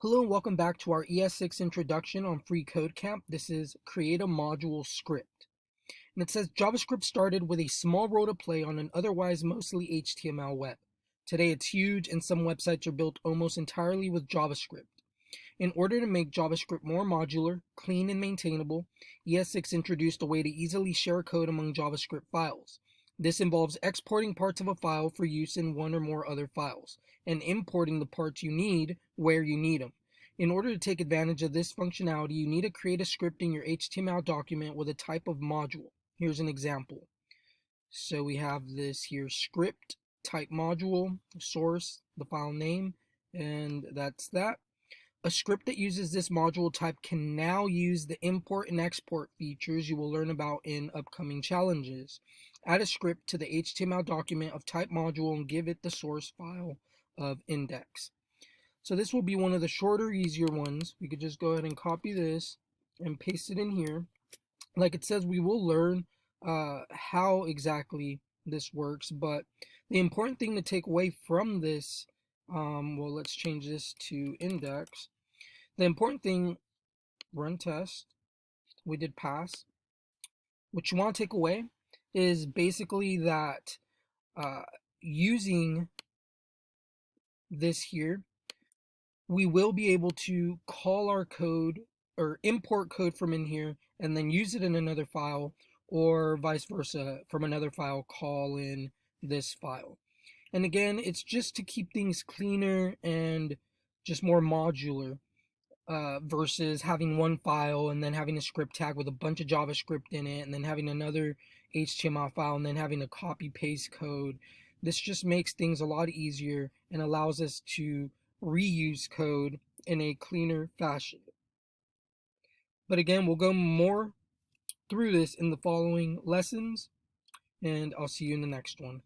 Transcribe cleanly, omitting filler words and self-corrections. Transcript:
Hello and welcome back to our ES6 introduction on freeCodeCamp. This is create a module script. And it says JavaScript started with a small role to play on an otherwise mostly HTML web. Today it's huge and some websites are built almost entirely with JavaScript. In order to make JavaScript more modular, clean, and maintainable, ES6 introduced a way to easily share code among JavaScript files. This involves exporting parts of a file for use in one or more other files, and importing the parts you need where you need them. In order to take advantage of this functionality, you need to create a script in your HTML document with a type of module. Here's an example. So we have this here script, type module, source, the file name, and that's that. A script that uses this module type can now use the import and export features you will learn about in upcoming challenges. Add a script to the HTML document of type module and give it the source file of index. So this will be one of the shorter, easier ones. We could just go ahead and copy this and paste it in here. Like it says, we will learn how exactly this works, but the important thing to take away from this, well, let's change this to index. The important thing, run test, we did pass. What you want to take away is basically that using this here, we will be able to call our code or import code from in here and then use it in another file, or vice versa, from another file call in this file. And again, it's just to keep things cleaner and just more modular. Versus having one file and then having a script tag with a bunch of JavaScript in it, and then having another HTML file and then having to copy paste code. This just makes things a lot easier and allows us to reuse code in a cleaner fashion. But again, we'll go more through this in the following lessons, and I'll see you in the next one.